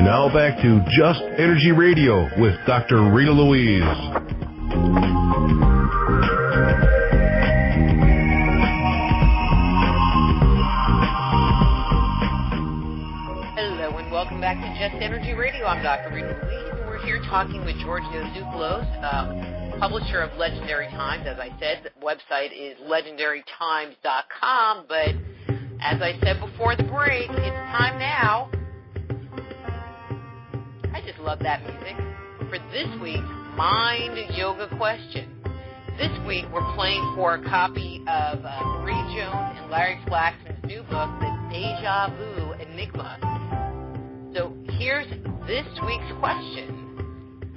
And now back to Just Energy Radio with Dr. Rita Louise. Hello and welcome back to Just Energy Radio. I'm Dr. Rita Louise, and we're here talking with Giorgio Tsoukalos, publisher of Legendary Times. As I said, the website is legendarytimes.com, but as I said before the break, it's time now. I just love that music. For this week's Mind Yoga question. This week we're playing for a copy of Marie Jones and Larry Flaxman's new book, The Deja Vu Enigma. So here's this week's question.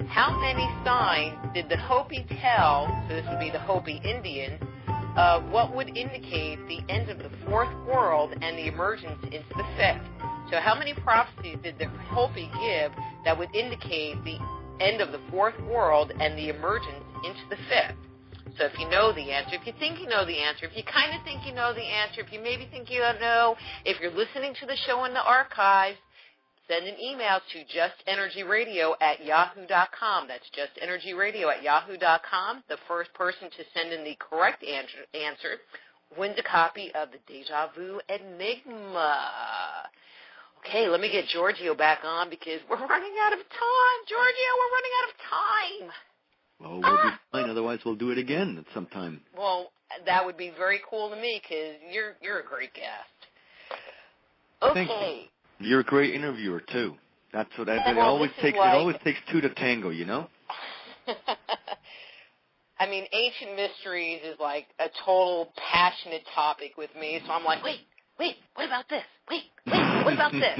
How many signs did the Hopi tell, so this would be the Hopi Indians, of what would indicate the end of the fourth world and the emergence into the fifth? So how many prophecies did the Hopi give that would indicate the end of the fourth world and the emergence into the fifth? So if you know the answer, if you think you know the answer, if you kind of think you know the answer, if you maybe think you don't know, if you're listening to the show in the archives, send an email to justenergyradio@yahoo.com. That's justenergyradio@yahoo.com. The first person to send in the correct answer wins a copy of the Deja Vu Enigma. Okay, let me get Giorgio back on because we're running out of time. Giorgio, we're running out of time. Well, we'll be fine. Otherwise, we'll do it again at some time. Well, that would be very cool to me because you're a great guest. Okay. Thank you. You're a great interviewer too. That's what it always takes. Like, it always takes two to tango, you know. I mean, ancient mysteries is like a total passionate topic with me. So I'm like, wait, what about this? Wait, what about this?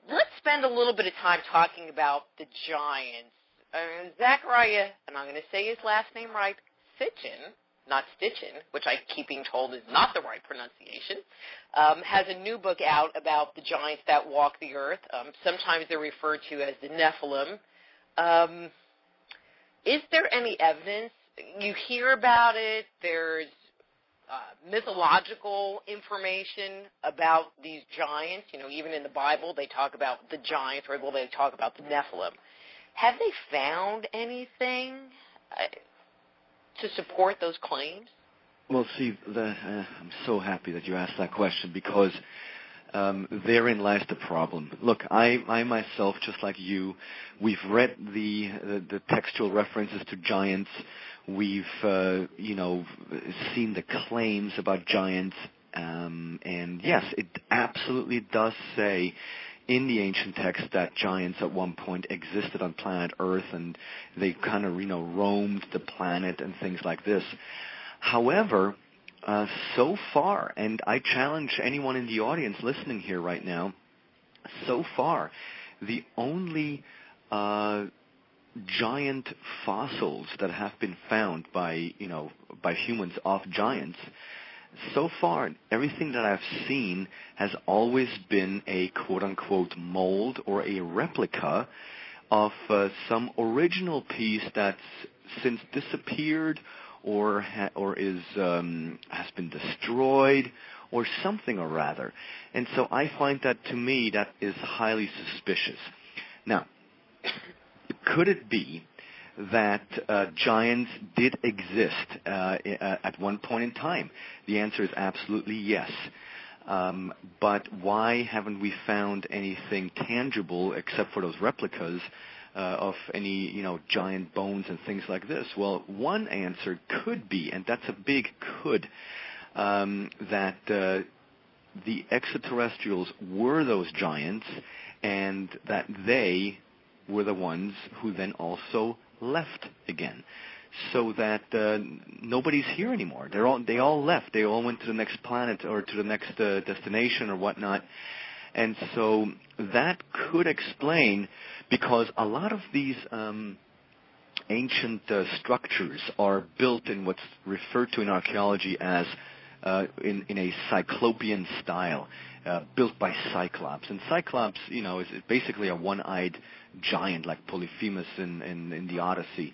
Let's spend a little bit of time talking about the giants. Zachariah, and I'm going to say his last name right, Sitchin, not Stitchin, which I keep being told is not the right pronunciation, has a new book out about the giants that walk the earth. Sometimes they're referred to as the Nephilim. Is there any evidence? You hear about it. There's mythological information about these giants. You know, even in the Bible, they talk about the giants, or they talk about the Nephilim. Have they found anything to support those claims? Well, see, I'm so happy that you asked that question because therein lies the problem. Look, I myself, just like you, we've read the textual references to giants. We've seen the claims about giants, and yes, it absolutely does say in the ancient text that giants at one point existed on planet Earth, and they kind of roamed the planet and things like this. However, so far, and I challenge anyone in the audience listening here right now, so far, the only giant fossils that have been found by humans of giants, so far, everything that I've seen has always been a quote-unquote mold or a replica of some original piece that's since disappeared or has been destroyed or something or rather. And so I find that, to me, that is highly suspicious. Now, could it be that giants did exist at one point in time? The answer is absolutely yes. But why haven't we found anything tangible except for those replicas of any, giant bones and things like this? Well, one answer could be, and that's a big could, that the extraterrestrials were those giants and that they were the ones who then also left again, so that nobody's here anymore. They all left. They all went to the next planet or to the next destination or whatnot. And so that could explain, because a lot of these ancient structures are built in what's referred to in archaeology as in a cyclopean style, built by Cyclops. And Cyclops, is basically a one-eyed giant like Polyphemus in the Odyssey.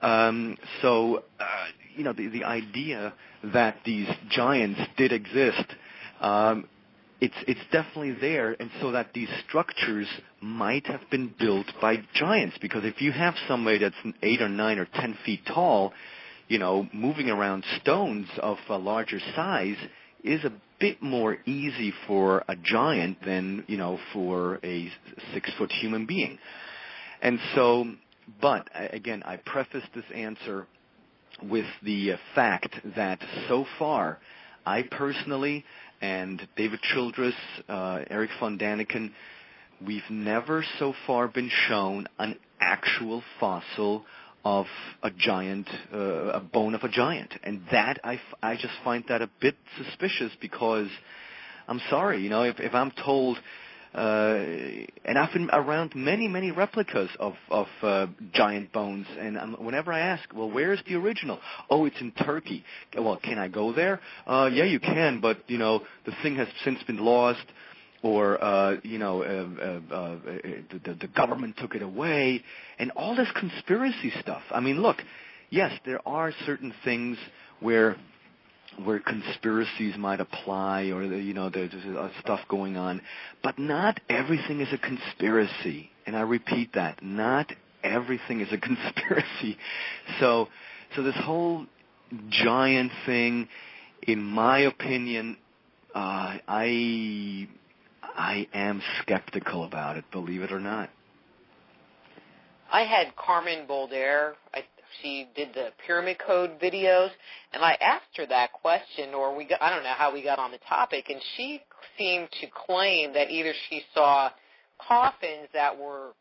The idea that these giants did exist it's definitely there, and so that these structures might have been built by giants. Because if you have somebody that's 8 or 9 or 10 feet tall, moving around stones of a larger size is a bit more easy for a giant than, for a 6-foot human being. And so, but again, I preface this answer with the fact that so far, I personally and David Childress, Erich von Daniken, we've never so far been shown an actual fossil of a giant, a bone of a giant. And that, I just find that a bit suspicious, because I'm sorry, if I'm told, and I've been around many, many replicas of giant bones, and whenever I ask, well, where's the original? Oh, it's in Turkey. Well, can I go there? Yeah, you can, but, the thing has since been lost, or, the government took it away, and all this conspiracy stuff. I mean, look, yes, there are certain things where conspiracies might apply, or there's stuff going on, but not everything is a conspiracy. And I repeat that, not everything is a conspiracy. So this whole giant thing, in my opinion, I am skeptical about it, believe it or not. I had Carmen Bolder. She did the Pyramid Code videos, and I asked her that question, I don't know how we got on the topic, and she seemed to claim that either she saw coffins that were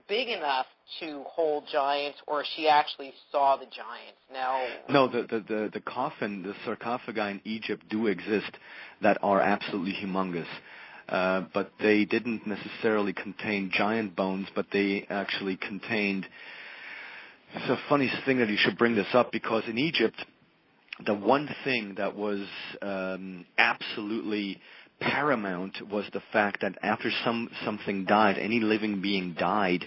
big enough to hold giants, or she actually saw the giants. No, the coffin, the sarcophagi in Egypt do exist that are absolutely humongous. But they didn't necessarily contain giant bones, but they actually contained... It's a funny thing that you should bring this up, because in Egypt, the one thing that was absolutely paramount was the fact that after something died, any living being died,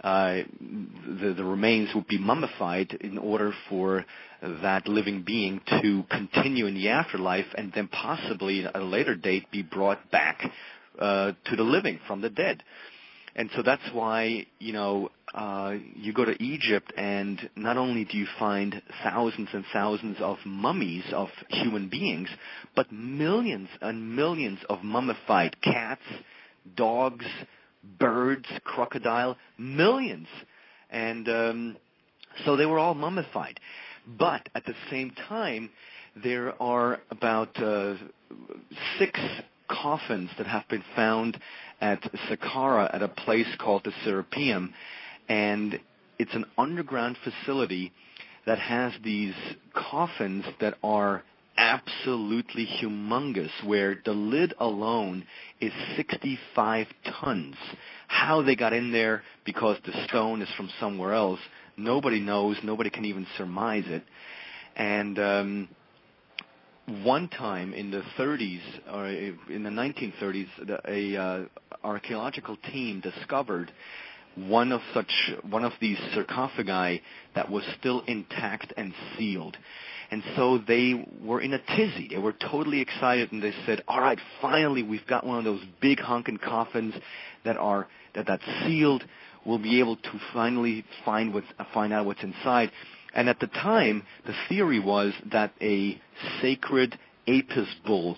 the remains would be mummified in order for that living being to continue in the afterlife, and then possibly at a later date be brought back to the living from the dead. And so that's why, you go to Egypt, and not only do you find thousands and thousands of mummies of human beings, but millions and millions of mummified cats, dogs, birds, crocodile, millions. And so they were all mummified. But at the same time, there are about 6 coffins that have been found at Saqqara at a place called the Serapeum, and it's an underground facility that has these coffins that are absolutely humongous, where the lid alone is 65 tons. How they got in there, because the stone is from somewhere else, nobody knows. Nobody can even surmise it. And one time in the 30s, or in the 1930s, a archaeological team discovered one of these sarcophagi that was still intact and sealed. And so they were in a tizzy. They were totally excited, and they said, all right, finally we've got one of those big honking coffins that's sealed. We'll be able to finally find out what's inside. And at the time, the theory was that a sacred Apis bull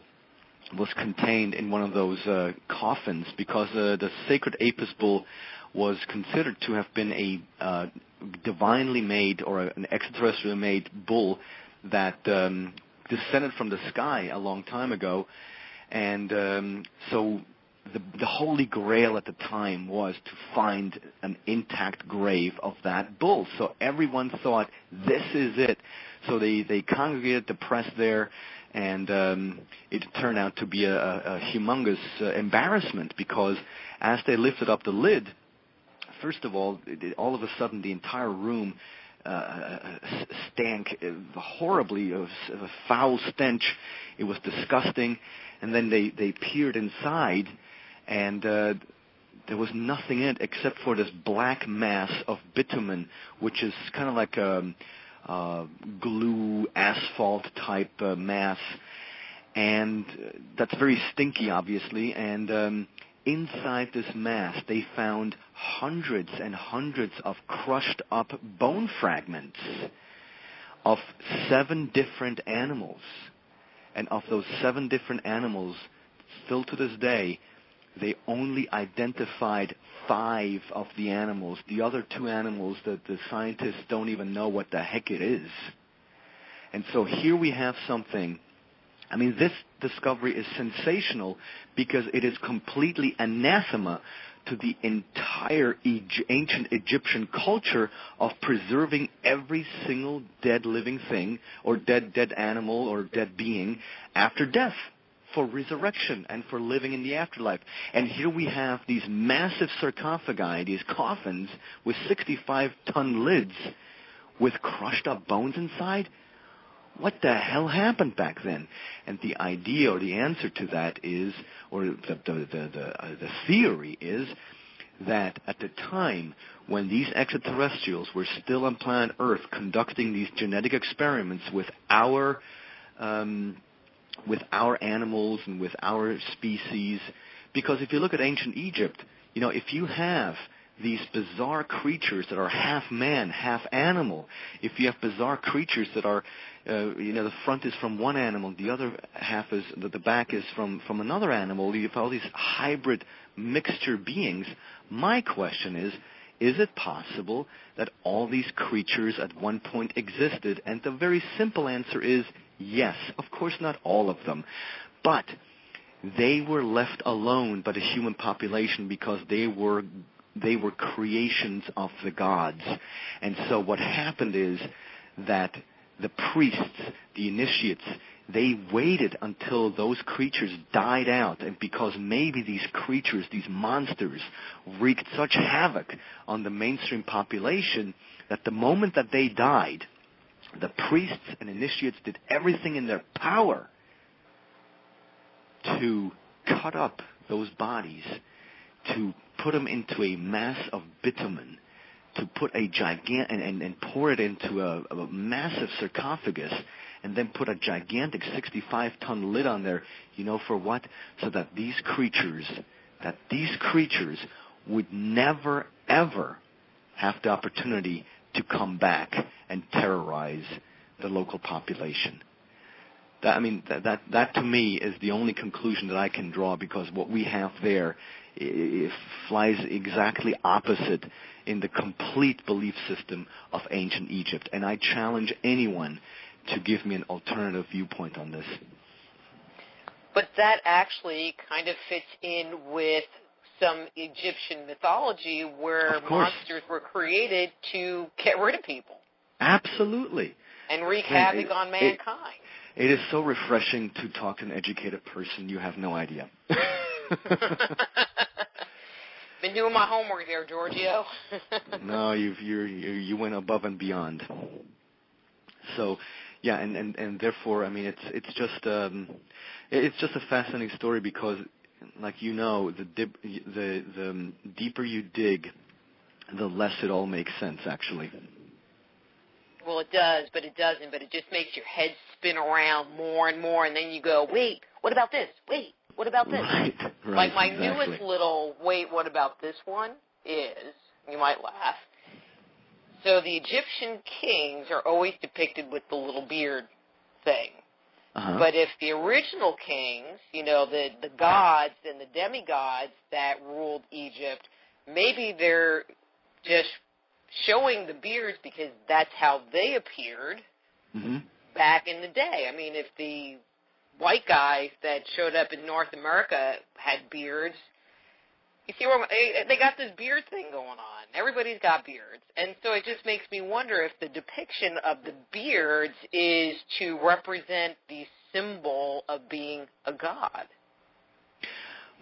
was contained in one of those coffins, because the sacred Apis bull was considered to have been a divinely made, or an extraterrestrial made bull that descended from the sky a long time ago. And so the Holy Grail at the time was to find an intact grave of that bull. So everyone thought, this is it. So they congregated the press there, and it turned out to be a humongous embarrassment, because as they lifted up the lid, first of all of a sudden the entire room stank horribly. It was a foul stench. It was disgusting. And then they peered inside, and there was nothing in it except for this black mass of bitumen, which is kind of like a glue, asphalt type mass. and that's very stinky, obviously, and inside this mass, they found hundreds and hundreds of crushed up bone fragments of 7 different animals. And of those 7 different animals, still to this day, they only identified 5 of the animals. The other 2 animals that the scientists don't even know what the heck it is. And so here we have something. I mean, this discovery is sensational because it is completely anathema to the entire ancient Egyptian culture of preserving every single dead living thing or dead animal or dead being after death for resurrection and for living in the afterlife. And here we have these massive sarcophagi, these coffins with 65-ton lids with crushed up bones inside. What the hell happened back then? And the idea or the answer to that is, or the theory is, that at the time when these extraterrestrials were still on planet Earth conducting these genetic experiments with our animals and with our species, because if you look at ancient Egypt, you know, if you have these bizarre creatures that are half man, half animal, if you have bizarre creatures that are, the front is from one animal, the other half is, the back is from another animal, you have all these hybrid mixture beings. My question is it possible that all these creatures at one point existed? And the very simple answer is yes. Of course, not all of them. But they were left alone by the human population because they were creations of the gods. And so what happened is that the priests, the initiates, they waited until those creatures died out, and because maybe these creatures, these monsters, wreaked such havoc on the mainstream population that the moment that they died, the priests and initiates did everything in their power to cut up those bodies, to put them into a mass of bitumen, to put a and pour it into a massive sarcophagus, and then put a gigantic 65-ton lid on there. You know for what? So that these creatures would never ever have the opportunity to come back and terrorize the local population. That to me is the only conclusion that I can draw, because what we have there it flies exactly opposite in the complete belief system of ancient Egypt. And I challenge anyone to give me an alternative viewpoint on this. But that actually kind of fits in with some Egyptian mythology where monsters were created to get rid of people. Absolutely. And wreak havoc on mankind. It is so refreshing to talk to an educated person. You have no idea. Been doing my homework there, Giorgio. No, you went above and beyond. So, yeah, and therefore, I mean, it's just a fascinating story because, like you know, the deeper you dig, the less it all makes sense, actually. Well, it does, but it doesn't. But it just makes your head spin around more and more, and then you go, wait, what about this? Wait, what about this? Right, like my exactly. newest little, wait, what about this one is, you might laugh, so the Egyptian kings are always depicted with the little beard thing. Uh-huh. But if the original kings, you know, the gods and the demigods that ruled Egypt, maybe they're just showing the beards because that's how they appeared back in the day. I mean, if the white guys that showed up in North America had beards, you see where they got this beard thing going on. Everybody's got beards. And so it just makes me wonder if the depiction of the beards is to represent the symbol of being a god.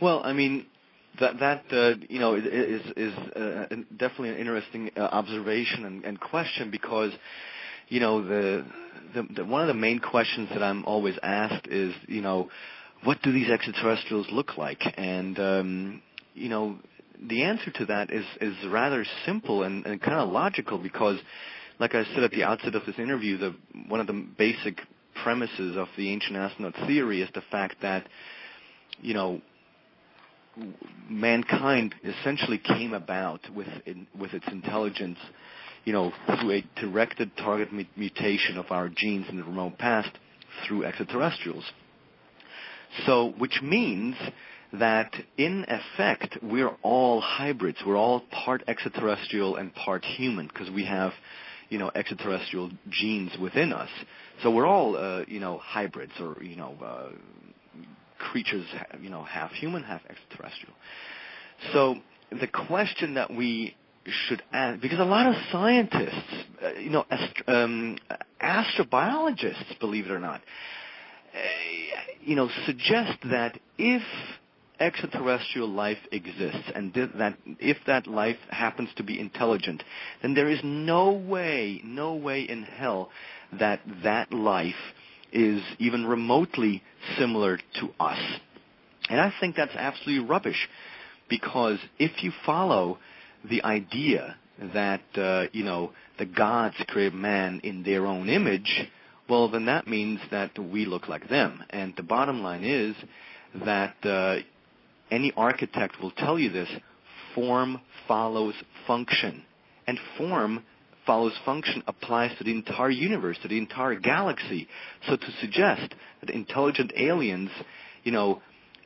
Well, I mean, that is definitely an interesting observation and question, because the one of the main questions that I'm always asked is what do these extraterrestrials look like? And the answer to that is rather simple and kind of logical, because like I said at the outset of this interview, one of the basic premises of the Ancient Astronaut Theory is the fact that, mankind essentially came about with its intelligence, through a directed target mutation of our genes in the remote past through extraterrestrials. So, which means that in effect we're all hybrids. We're all part extraterrestrial and part human because we have, extraterrestrial genes within us. So we're all, hybrids or, creatures, half human, half extraterrestrial. So the question that we should ask, because a lot of scientists, astrobiologists, believe it or not, suggest that if extraterrestrial life exists and that if that life happens to be intelligent, then there is no way in hell that life is even remotely similar to us. And I think that's absolutely rubbish, because if you follow the idea that, the gods create man in their own image, well, then that means that we look like them. And the bottom line is that any architect will tell you this: form follows function. And form follows function applies to the entire universe, to the entire galaxy. So to suggest that intelligent aliens,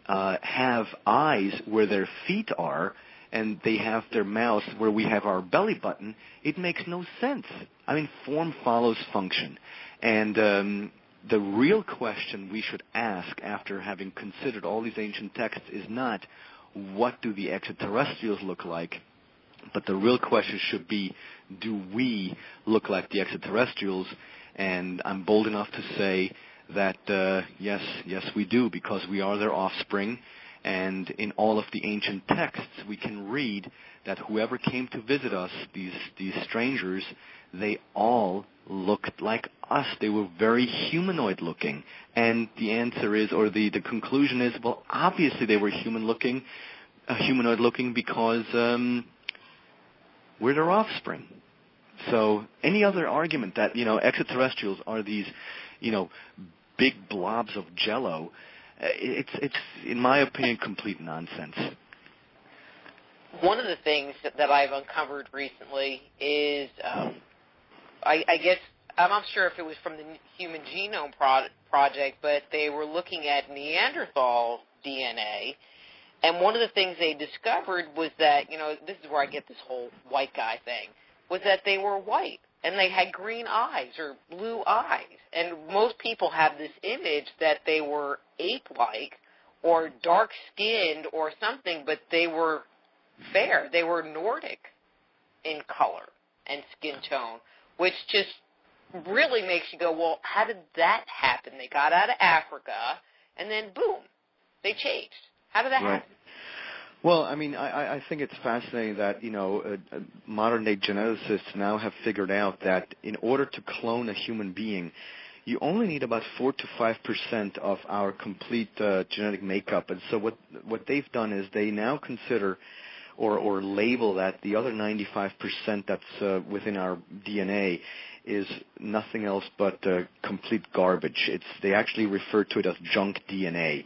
have eyes where their feet are, and they have their mouths where we have our belly button, it makes no sense. I mean, form follows function. And the real question we should ask after having considered all these ancient texts is not, what do the extraterrestrials look like? But the real question should be, do we look like the extraterrestrials? And I'm bold enough to say that, yes, we do, because we are their offspring. And in all of the ancient texts, we can read that whoever came to visit us, these strangers, they all looked like us. They were very humanoid looking. And the answer is, or the conclusion is, well, obviously they were humanoid looking because we're their offspring. So any other argument that, extraterrestrials are these, big blobs of jello, it's in my opinion, complete nonsense. One of the things that I've uncovered recently is, I guess, I'm not sure if it was from the Human Genome Project, but they were looking at Neanderthal DNA, and one of the things they discovered was that, this is where I get this whole white guy thing, was that they were white, and they had green eyes or blue eyes. And most people have this image that they were ape-like or dark-skinned or something, but they were fair. They were Nordic in color and skin tone, which just really makes you go, well, how did that happen? They got out of Africa, and then, boom, they changed. How did that happen? Well, I mean, I think it's fascinating that, modern-day geneticists now have figured out that in order to clone a human being, you only need about 4 to 5% of our complete genetic makeup. And so what they've done is they now consider or label that the other 95% that's within our DNA is nothing else but complete garbage. They actually refer to it as junk DNA.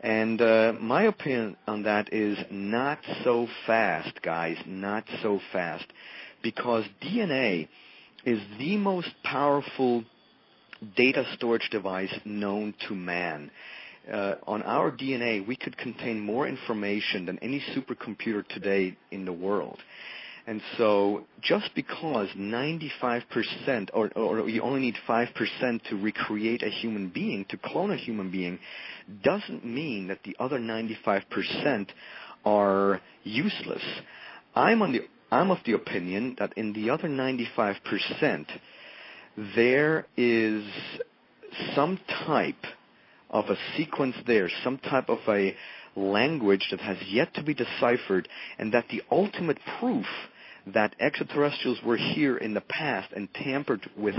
And my opinion on that is not so fast, guys, not so fast, because DNA is the most powerful data storage device known to man. On our DNA, we could contain more information than any supercomputer today in the world. And so just because 95% or you only need 5% to recreate a human being, to clone a human being, doesn't mean that the other 95% are useless. I'm of the opinion that in the other 95%, there is some type of a sequence there, some type of a language that has yet to be deciphered, and that the ultimate proof that extraterrestrials were here in the past and tampered with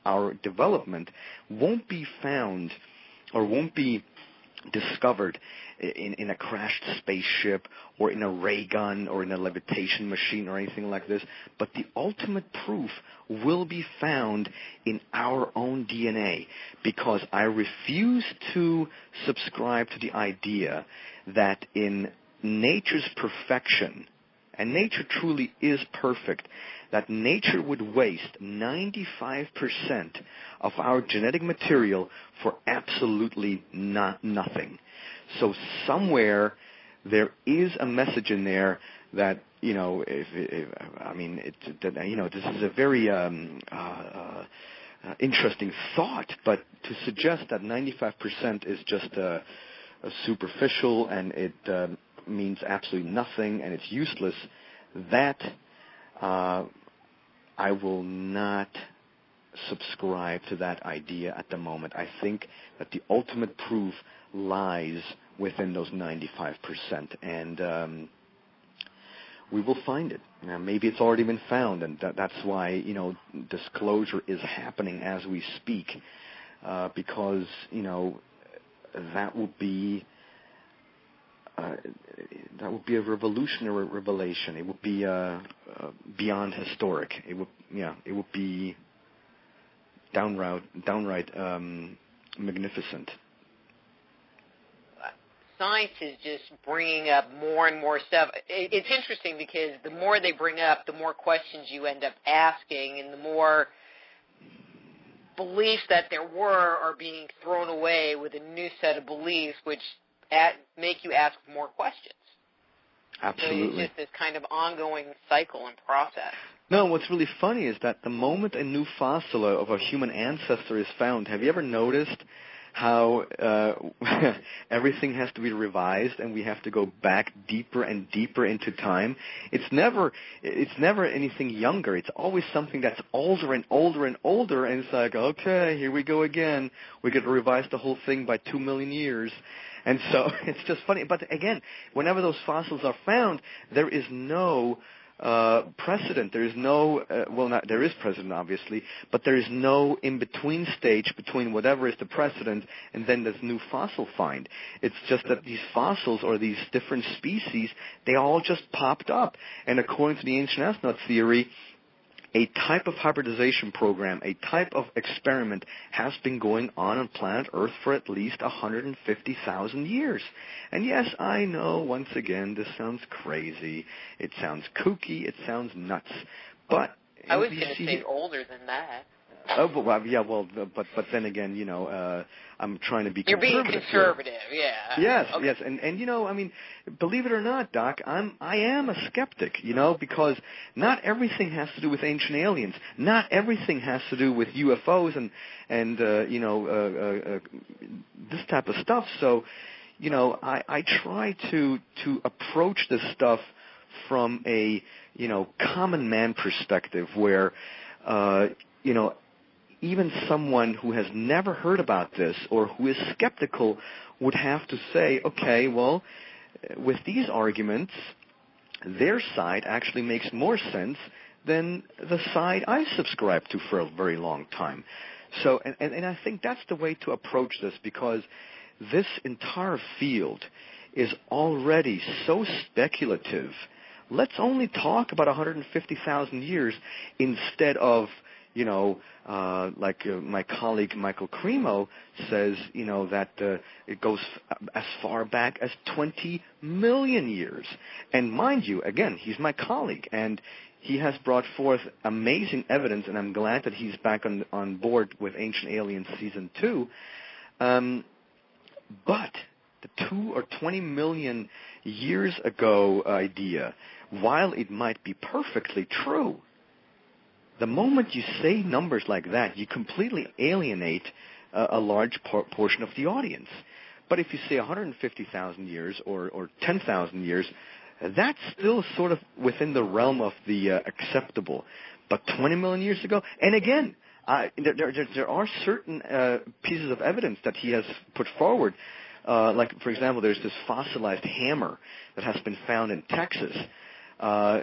our development won't be found or won't be discovered in a crashed spaceship or in a ray gun or in a levitation machine or anything like this, but the ultimate proof will be found in our own DNA, because I refuse to subscribe to the idea that in nature's perfection, and nature truly is perfect, that nature would waste 95% of our genetic material for absolutely nothing. So somewhere there is a message in there that, you know, this is a very interesting thought, but to suggest that 95% is just a superficial and it means absolutely nothing and it's useless, that I will not subscribe to that idea at the moment. I think that the ultimate proof lies within those 95%, and we will find it. Now, maybe it's already been found, and that's why, you know, disclosure is happening as we speak, because, you know, that would be a revolutionary revelation. It would be beyond historic. It would be downright magnificent. Science is just bringing up more and more stuff. It's interesting because the more they bring up, the more questions you end up asking, and the more beliefs that there were are being thrown away with a new set of beliefs, which make you ask more questions. Absolutely. So it's just this kind of ongoing cycle and process. No, what's really funny is that the moment a new fossil of a human ancestor is found, have you ever noticed how everything has to be revised and we have to go back deeper and deeper into time? It's never anything younger. It's always something that's older and older and older, and it's like, okay, here we go again. We got to revise the whole thing by 2 million years. And so it's just funny. But again, whenever those fossils are found, there is no precedent. There is no, there is precedent, obviously, but there is no in-between stage between whatever is the precedent and then this new fossil find. It's just that these fossils or these different species, they all just popped up. And according to the Ancient Astronaut Theory, a type of hybridization program, a type of experiment has been going on planet Earth for at least 150,000 years. And yes, I know, once again, this sounds crazy. It sounds kooky. It sounds nuts. But I was going to say older than that. Oh, but then again, you know, I'm trying to be You're conservative. being conservative, yeah. Yes, okay. yes, and you know, I mean, believe it or not, Doc, I am a skeptic, you know, because not everything has to do with ancient aliens. Not everything has to do with UFOs and this type of stuff. So, you know, I try to approach this stuff from a, you know, common man perspective where, you know, even someone who has never heard about this or who is skeptical would have to say, okay, well, with these arguments, their side actually makes more sense than the side I subscribe to for a very long time. So, and I think that's the way to approach this, because this entire field is already so speculative. Let's only talk about 150,000 years instead of, you know, like my colleague Michael Cremo says, you know, that it goes as far back as 20 million years. And mind you, again, he's my colleague, and he has brought forth amazing evidence, and I'm glad that he's back on board with Ancient Aliens Season 2. But the 2 or 20 million years ago idea, while it might be perfectly true, the moment you say numbers like that, you completely alienate a large portion of the audience. But if you say 150,000 years or 10,000 years, that's still sort of within the realm of the acceptable. But 20 million years ago, and again, there are certain pieces of evidence that he has put forward. Like, for example, there's this fossilized hammer that has been found in Texas,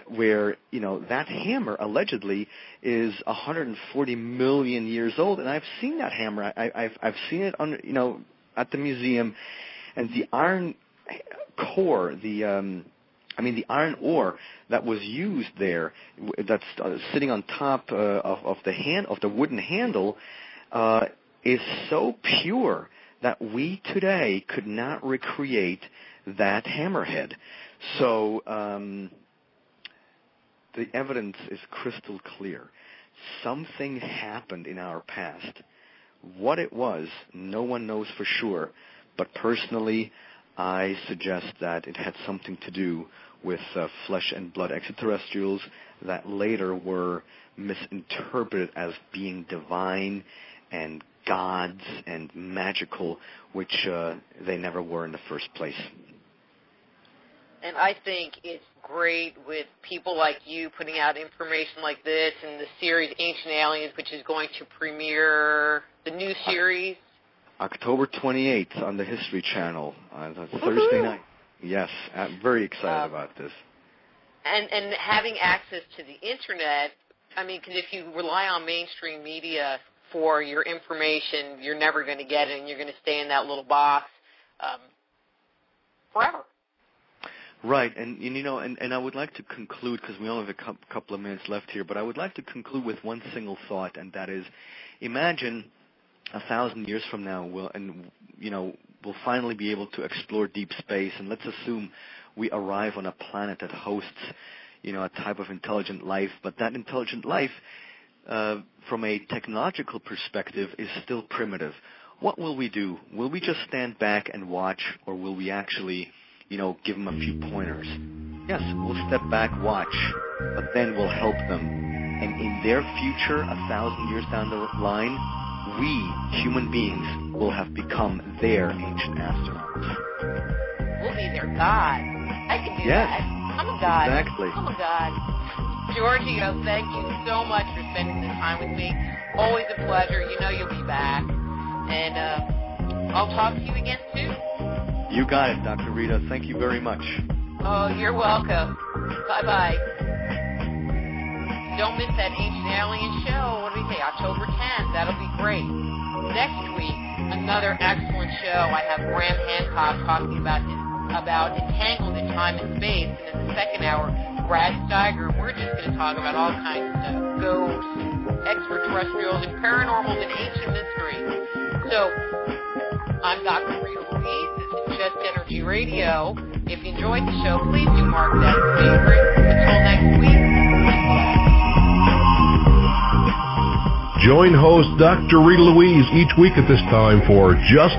where, you know, that hammer allegedly is 140 million years old, and I've seen that hammer. I've seen it on, you know, at the museum, And the iron core, the iron ore that was used there, that's sitting on top of the wooden handle, is so pure that we today could not recreate that hammerhead. So the evidence is crystal clear. Something happened in our past. What it was, no one knows for sure, but personally, I suggest that it had something to do with flesh and blood extraterrestrials that later were misinterpreted as being divine and gods and magical, which they never were in the first place. And I think it's great with people like you putting out information like this and the series Ancient Aliens, which is going to premiere the new series. October 28th on the History Channel on Thursday night. Yes, I'm very excited about this. And having access to the Internet, I mean, because if you rely on mainstream media for your information, you're never going to get it, and you're going to stay in that little box forever. Right, and I would like to conclude, because we only have a couple of minutes left here, but I would like to conclude with one single thought, and that is, imagine 1,000 years from now, we'll finally be able to explore deep space, and let's assume we arrive on a planet that hosts, a type of intelligent life, but that intelligent life, from a technological perspective, is still primitive. What will we do? Will we just stand back and watch, or will we actually give them a few pointers? Yes, we'll step back, watch, but then we'll help them. And in their future, 1,000 years down the line, we, human beings, will have become their ancient astronauts. We'll be their god. I can do that. I'm a god. Exactly. I'm a god. Giorgio, thank you so much for spending this time with me. Always a pleasure. You'll be back. And I'll talk to you again soon. You got it, Dr. Rita. Thank you very much. Oh, you're welcome. Bye-bye. Don't miss that Ancient Alien show. What do we say? October 10th. That'll be great. Next week, another excellent show. I have Graham Hancock talking about entangled in time and space. And in the second hour, Brad Steiger. We're just going to talk about all kinds of stuff. Ghosts, extraterrestrials, and paranormal and ancient mystery. So, I'm Dr. Rita Louise. This is Just Energy Radio. If you enjoyed the show, please do mark that as favorite. Until next week. Join host Dr. Rita Louise each week at this time for Just